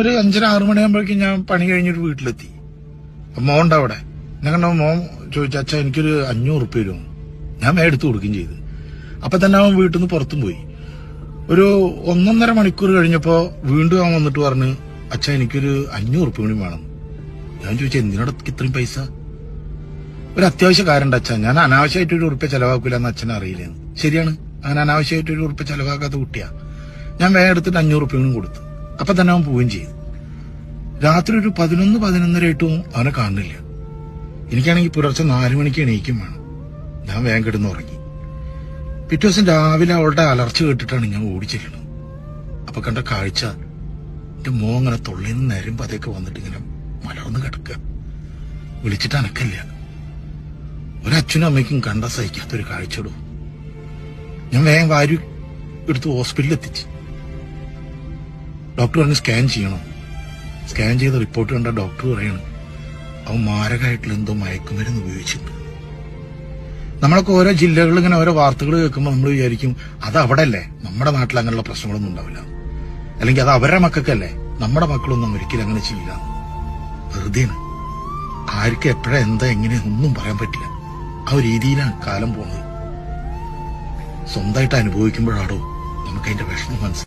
ഒരു 5:30-6 മണിയാകുമ്പോഴേക്കും ഞാൻ പണി കഴിഞ്ഞൊരു വീട്ടിലെത്തി. മോണ്ട അവിടെ എന്നെ കണ്ട മോൻ ചോദിച്ചു, അച്ഛാ എനിക്കൊരു 500 ഉറുപ്പിക തരുമോ? ഞാൻ എടുത്തു കൊടുക്കുകയും ചെയ്തു. അപ്പൊ തന്നെ അവൻ വീട്ടിൽ നിന്ന് പുറത്തും പോയി. ഒരു 1.5 മണിക്കൂർ കഴിഞ്ഞപ്പോ വീണ്ടും അവൻ വന്നിട്ട് പറഞ്ഞു, അച്ഛാ എനിക്കൊരു 500 ഉറുപ്പിക കൂടി വേണം. ഞാൻ ചോദിച്ചു, എന്തിനോട് ഇത്രയും പൈസ? ഒരു അത്യാവശ്യ കാര്യം ഉണ്ട് അച്ഛാ, ഞാൻ അനാവശ്യമായിട്ട് 1 ഉറുപ്പിക ചെലവാക്കൂല എന്ന് അച്ഛനെ അറിയില്ലെന്ന്. ശരിയാണ്, അങ്ങനെ അനാവശ്യമായിട്ട് 1 ഉറുപ്പിക ചെലവാക്കാത്ത കുട്ടിയാ. ഞാൻ വേഗം എടുത്തിട്ട് 500 ഉറുപ്പിക കൊടുത്തു. അപ്പൊ തന്നെ അവൻ പോവുകയും ചെയ്തു. രാത്രി ഒരു 11-11:30 അവനെ കാണുന്നില്ല. എനിക്കാണെങ്കിൽ പുലർച്ചെ 4 മണിക്ക് എണീക്കും വേണം. ഞാൻ വേഗം കിടന്ന് ഉറങ്ങി. പിറ്റേ ദിവസം രാവിലെ അവളുടെ അലർച്ച കേട്ടിട്ടാണ് ഞാൻ ഓടിച്ചെല്ലുന്നത്. അപ്പൊ കണ്ട കാഴ്ച, എന്റെ മോ അങ്ങനെ തൊള്ളിന്ന് നേരം പതയൊക്കെ വന്നിട്ട് ഇങ്ങനെ മലർന്ന് കിടക്കുക. വിളിച്ചിട്ട് അനക്കല്ല. ഒരച്ഛനും അമ്മയ്ക്കും കണ്ട സഹിക്കാത്തൊരു കാഴ്ചയിടും. ഞാൻ വേഗം വാരി എടുത്ത് ഹോസ്പിറ്റലിൽ എത്തിച്ച്. ഡോക്ടർ പറഞ്ഞ് സ്കാൻ ചെയ്യണം. സ്കാൻ ചെയ്ത റിപ്പോർട്ട് കണ്ട ഡോക്ടർ പറയാണ്, അവൻ മാരകമായിട്ടുള്ള എന്തോ മയക്കുമരുന്ന് ഉപയോഗിച്ചിട്ടുണ്ട്. നമ്മളൊക്കെ ഓരോ ജില്ലകളിൽ ഇങ്ങനെ ഓരോ വാർത്തകൾ കേൾക്കുമ്പോൾ നമ്മൾ വിചാരിക്കും അത് അവിടെ അല്ലേ, നമ്മുടെ നാട്ടിൽ അങ്ങനെയുള്ള പ്രശ്നങ്ങളൊന്നും ഉണ്ടാവില്ല, അല്ലെങ്കിൽ അത് അവരുടെ മക്കൾക്കല്ലേ, നമ്മുടെ മക്കളൊന്നും ഒരിക്കലും അങ്ങനെ ചെയ്യില്ല. വെറുതെയാണ്. ആർക്ക് എപ്പോഴാ എന്താ എങ്ങനെ ഒന്നും പറയാൻ പറ്റില്ല. ആ ഒരു രീതിയിലാണ് കാലം പോകുന്നത്. സ്വന്തമായിട്ട് അനുഭവിക്കുമ്പോഴാണോ നമുക്ക് അതിന്റെ വിഷമം മനസ്സിലാവും.